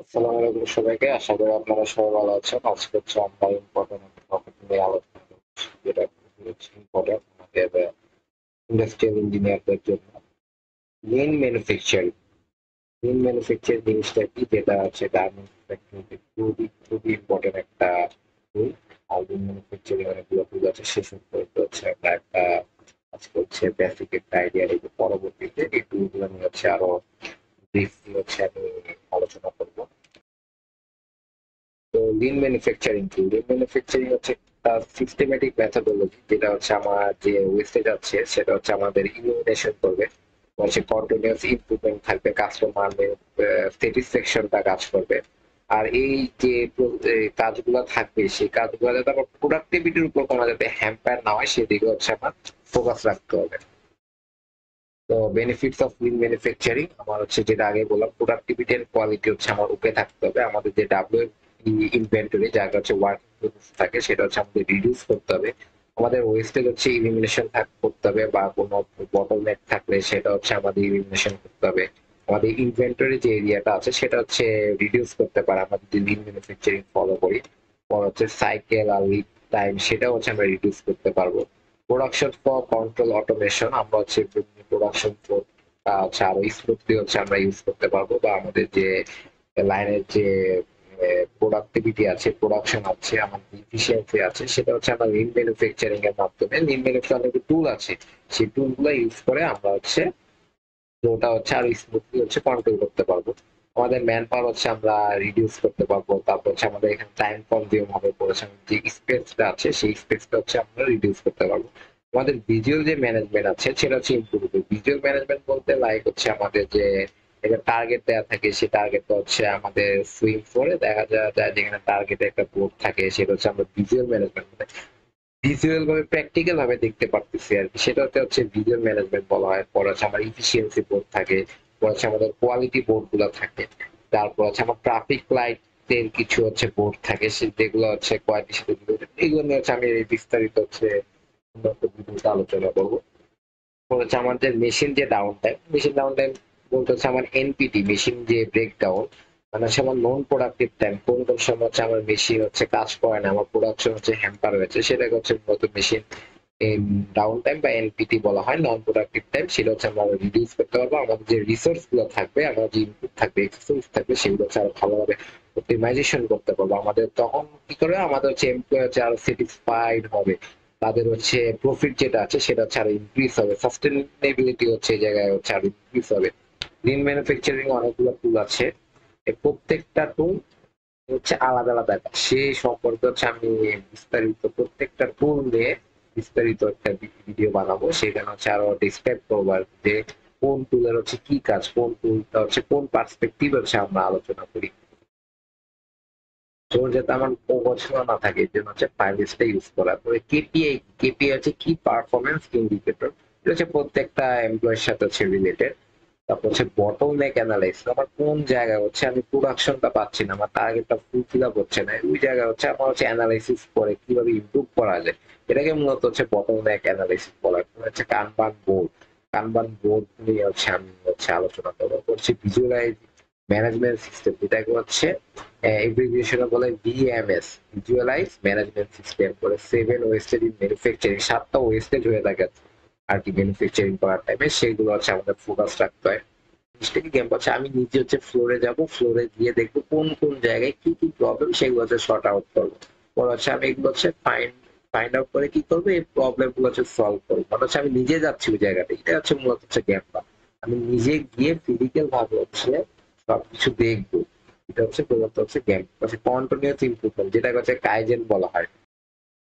আসসালামু আলাইকুম সবাইকে। আশা করি আপনারা সবাই ভালো আছেন। আজকে হচ্ছে আমরা ইম্পর্টেন্ট একটা টপিক নিয়ে আলোচনা করব, যেটা খুবই হচ্ছে ইম্পর্টেন্ট আমাদের ইন্ডাস্ট্রিয়াল ইঞ্জিনিয়ারদের জন্য। Lin manufacturing. লিন ম্যানুফ্যাকচারিং জিনিসটা কি, যেটা হচ্ছে গার্মেন্টস ফ্যাক্টরিতে খুবই খুবই ইম্পর্টেন্ট একটা টুল। আর লিন ম্যানুফ্যাকচারিং অনেকগুলো টুল আছে, সেসব করতে হচ্ছে আমরা একটা আজকে হচ্ছে বেসিক একটা আইডিয়া রেখে পরবর্তীতে এই টুলগুলো নিয়ে হচ্ছে আরো ব্রিফলি হচ্ছে আমি আলোচনা করবো। তো লিন ম্যানুফ্যাকচারিং কি? লিন ম্যানুফ্যাকচারিং হচ্ছে একটা সিস্টেমেটিক মেথোডোলজি, যেটা হচ্ছে আমার যে ওয়েস্টেজ আছে সেটা হচ্ছে আমাদের ইলিমিনেশন করবে। হচ্ছে কন্টিনিউয়াস ইমপ্রুভমেন্ট থাকবে, কাস্টমার স্যাটিসফ্যাকশনটা কাজ করবে। আর এই যে কাজগুলো থাকবে, সেই কাজগুলো যাতে আমার প্রোডাক্টিভিটির উপর কোনো যাতে হ্যাম্পার না হয়, সেদিকে হচ্ছে আমার ফোকাস রাখতে হবে। তো বেনিফিটস অফ লিন ম্যানুফ্যাকচারিং আমার হচ্ছে, যেটা আগে বললাম, প্রোডাক্টিভিটি এন্ড কোয়ালিটি হচ্ছে আমার ওকে থাকতে হবে। আমাদের যে ডাব্লিউ ইনভেন্টরি জায়গা হচ্ছে ওয়ার্কিং থাকে, সেটা হচ্ছে আমাদের রিডিউস করতে হবে। আমাদের ওয়েস্টেজ হচ্ছে ইলিমিনেশন করতে হবে, বা কোনো বটলনেক থাকলে সেটা হচ্ছে আমাদের ইলিমিনেশন করতে হবে। আমাদের ইনভেন্টরি যে এরিয়াটা আছে সেটা হচ্ছে রিডিউস করতে পারে আমরা যদি লিন ম্যানুফ্যাকচারিং ফলো করি। পর হচ্ছে সাইকেল আর লিড টাইম, সেটা হচ্ছে আমরা রিডিউস করতে পারবো। প্রোডাকশন ফর কন্ট্রোল অটোমেশন, আমরা হচ্ছে প্রোডাকশন ফর হচ্ছে আরো স্মুথলি হচ্ছে আমরা ইউজ করতে পারবো, বা আমাদের যে লাইনের যে প্রোডাক্টিভিটি আছে, প্রোডাকশন আছে, আমাদের এফিসিয়েন্সি আছে, সেটা হচ্ছে আমরা লিন ম্যানুফ্যাকচারিং এর মাধ্যমে, লিন ম্যানুফ্যাকচারিং টুল আছে, সেই টুল গুলো ইউজ করে আমরা হচ্ছে ওটা হচ্ছে আরো স্মুথলি হচ্ছে কন্ট্রোল করতে পারবো। আমাদের ম্যান পাওয়ার হচ্ছে আমরা রিডিউস করতে পারবো। তারপর হচ্ছে আমাদের এখানে টাইম কনজিউম হবে, পড়েছে যে স্পেসটা আছে সেই স্পেসটা হচ্ছে আমরা রিডিউস করতে পারবো। আমাদের ভিজুয়াল যে ম্যানেজমেন্ট আছে সেটা হচ্ছে ইমপ্রুভ হবে। ভিজুয়াল ম্যানেজমেন্ট বলতে লাইক হচ্ছে আমাদের যে একটা টার্গেট দেওয়া থাকে, সেই টার্গেটটা হচ্ছে আমাদের সুইং করে দেখা যায় যেখানে টার্গেটে একটা বোর্ড থাকে, সেটা হচ্ছে আমরা ভিজুয়াল ম্যানেজমেন্ট, ভিজুয়াল ভাবে প্র্যাকটিক্যাল ভাবে দেখতে পারতেছি আর কি, সেটাতে হচ্ছে ভিজুয়াল ম্যানেজমেন্ট বলা হয়। পরে হচ্ছে আমার ইফিসিয়েন্সি বোর্ড থাকে, পরে হচ্ছে আমাদের কোয়ালিটি বোর্ড গুলো থাকে, তারপর হচ্ছে আমার ট্রাফিক লাইট এর কিছু হচ্ছে বোর্ড থাকে, যেগুলো হচ্ছে কোয়ালিটির সাথে related। এগুলো নিয়ে হচ্ছে আমি বিস্তারিত হচ্ছে অন্য একটা ভিডিওতে আলোচনা করবো। পরে হচ্ছে আমাদের মেশিন যে down time, machine down time বলতে হচ্ছে আমার এনপিটি, মেশিন যে ব্রেকডাউন, মানে হচ্ছে আমার নন প্রোডাক্টিভ টাইম, কোন কোন সময় হচ্ছে আমার মেশিন হচ্ছে কাজ করে না, আমার প্রোডাকশন হচ্ছে হ্যাম্পার হয়েছে, সেটাকে হচ্ছে মূলত মেশিন ডাউন টাইম বা এনপিটি বলা হয়, নন প্রোডাক্টিভ টাইম। সেটা হচ্ছে আমরা রিডিউস করতে পারবো। আমাদের যে রিসোর্স গুলো থাকবে, আমার যে ইনপুট থাকবে, এক্সেসরিজ থাকবে, সেগুলো হচ্ছে আরো ভালোভাবে অপটিমাইজেশন করতে পারবো। আমাদের তখন কি করে, আমাদের হচ্ছে এমপ্লয় হচ্ছে আরো স্যাটিসফাইড হবে, তাদের হচ্ছে প্রফিট যেটা আছে সেটা হচ্ছে আরো ইনক্রিজ হবে, সাস্টেনেবিলিটি হচ্ছে এই জায়গায় হচ্ছে আরো ইনক্রিজ হবে। লিন ম্যানুফ্যাকচারিং অনেকগুলো টুল আছে, এই প্রত্যেকটা টুল হচ্ছে আলাদা আলাদা, সে সম্পর্কে হচ্ছে আমি বিস্তারিত প্রত্যেকটা টুল নিয়ে বিস্তারিত একটা ভিডিও বানাবো, সেখানে হচ্ছে আরো ডিসক্রাইব করবো আর কি, যে কোন টুলের হচ্ছে কি কাজ, কোন টুলটা হচ্ছে কোন পার্সপেক্টিভ হচ্ছে আমরা আলোচনা করি। তো যাতে আমার পছন্দ না থাকে, এই জন্য হচ্ছে ফাইলিস্টটা ইউজ করা। পরে কেপিআই, কেপিআই হচ্ছে কি পারফরমেন্স ইন্ডিকেটর, এটা হচ্ছে প্রত্যেকটা এমপ্লয়ের সাথে হচ্ছে রিলেটেড। তারপর হচ্ছে বটল নেক অ্যানালাইসিস, আমার কোন জায়গায় হচ্ছে আমি প্রোডাকশনটা পাচ্ছি না, আমার টার্গেটটা ফুলফিল আপ হচ্ছে না, ওই জায়গায় হচ্ছে আমার হচ্ছে অ্যানালাইসিস করে কিভাবে ইমপ্রুভ করা যায়, এটাকে মূলত হচ্ছে বটল নেক অ্যানালাইসিস বলা হয়। হচ্ছে কানবান বোর্ড, কানবান বোর্ড নিয়ে হচ্ছে আমি হচ্ছে আলোচনা করবো। হচ্ছে ভিজুয়ালাইজ ম্যানেজমেন্ট সিস্টেম, যেটাকে হচ্ছে এব্রিভিয়েশনে বলে ভিএমএস, ভিজুয়ালাইজ ম্যানেজমেন্ট সিস্টেম। করে সেভেন ওয়েস্টেজ ইন ম্যানুফ্যাকচারিং, সাতটা ওয়েস্টেজ হয়ে থাকে আর কি ম্যানুফ্যাকচারিং করার টাইমে, সেগুলো হচ্ছে আমাদের ফোকাস রাখতে হয়। জিনিসটা কি গেম হচ্ছে আমি নিজে হচ্ছে ফ্লোরে যাব, ফ্লোরে গিয়ে দেখবো কোন কোন জায়গায় কি কি প্রবলেম, সেগুলো হচ্ছে শর্ট আউট করবো। পরে হচ্ছে আমি এগুলো হচ্ছে ফাইন্ড আউট করে কি করবো, এই প্রবলেম গুলো হচ্ছে সলভ করবো। মানে হচ্ছে আমি নিজে যাচ্ছি ওই জায়গাটা, এটা হচ্ছে মূলত হচ্ছে গেমটা, আমি নিজে গিয়ে ফিজিক্যাল ভাবে হচ্ছে সবকিছু দেখবো। এটা হচ্ছে মূলত হচ্ছে গেম, হচ্ছে কন্টিনিউয়াস ইমপ্রুভমেন্ট, যেটাকে হচ্ছে কাইজেন বলা হয়।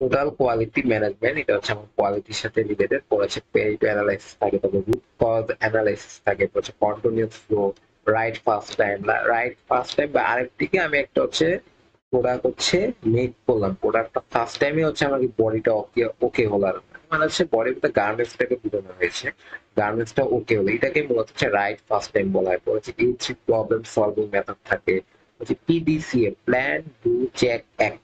টোটাল কোয়ালিটি ম্যানেজমেন্ট, এটা হচ্ছে আমার কোয়ালিটির সাথে রিলেটেড। পড়েছে পেরিটো অ্যানালাইসিস থাকে, তারপর রুট কজ অ্যানালাইসিস থাকে, পড়েছে continuous flow, right first time, right first time. বা আরেকদিকে আমি একটা হচ্ছে প্রোডাক্ট হচ্ছে মেক করলাম, প্রোডাক্টটা ফার্স্ট টাইমে হচ্ছে আমার বডিটা ওকে ওকে হলো, আর মানে হচ্ছে বডির ভিতরে গার্মেন্টসটাকে বোঝানো হয়েছে, গার্মেন্টসটা ওকে হলো, এটাকে মূলত হচ্ছে রাইট ফার্স্ট টাইম বলা হয়। পড়েছে এই থ্রি প্রবলেম সলভিং মেথড থাকে, হচ্ছে PDCA, plan do check act,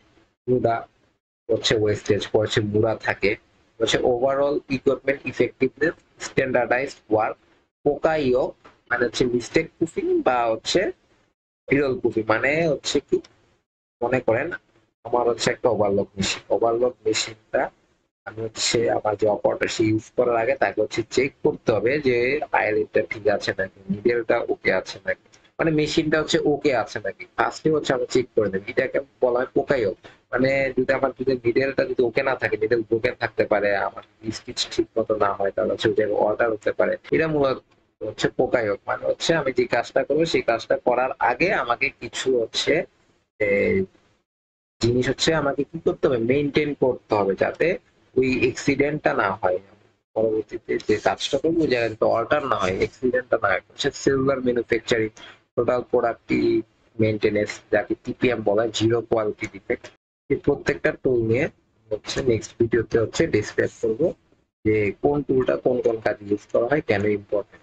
হচ্ছে ওয়েস্টেজ, পড়ছে মুরা থাকে, হচ্ছে overall equipment effectiveness, standardised work, পোকাইও, মানে হচ্ছে মিস্টেক প্রুফিং বা হচ্ছে বিরল কপি মানে হচ্ছে কি, মনে করেন আমার হচ্ছে একটা ওভারলক মেশিনটা আমি হচ্ছে আমার যে অপারেটর সে ইউজ করার আগে তাকে হচ্ছে চেক করতে হবে যে আইএলটা ঠিক আছে নাকি, নিডেলটা ওকে আছে নাকি, মানে মেশিনটা হচ্ছে ওকে আছে নাকি, ফার্স্টে হচ্ছে আমি চেক করে দেব। এটাকে বলা হয় পোকাইও। মানে যদি নিডেলটা যদি ওকে না থাকে, নিডেল ব্রোকেন থাকতে পারে, আমার স্টিচ ঠিক মতো না হয়, তাহলে হচ্ছে ওদের অর্ডার হতে পারে, এটা মূলত হচ্ছে পোকাইও। মানে হচ্ছে আমি যে কাজটা করবো সেই কাজটা করার আগে আমাকে কিছু হচ্ছে জিনিস হচ্ছে আমাকে কি করতে হবে, মেনটেন করতে হবে, যাতে ওই এক্সিডেন্টটা না হয়। পরবর্তীতে যে কাজটা করবো ওই জায়গায় যাতে অল্টার না হয়, এক্সিডেন্টটা না হয়। হচ্ছে silver manufacturing, total productive maintenance, যাকে টিপিএম বলা হয়, জিরো কোয়ালিটি ডিফেক্ট। এই প্রত্যেকটা টুল নিয়ে হচ্ছে নেক্সট ভিডিওতে হচ্ছে ডিসক্রাইব করবো যে কোন টুলটা কোন কোন কাজে ইউজ করা হয়, কেন ইম্পর্টেন্ট।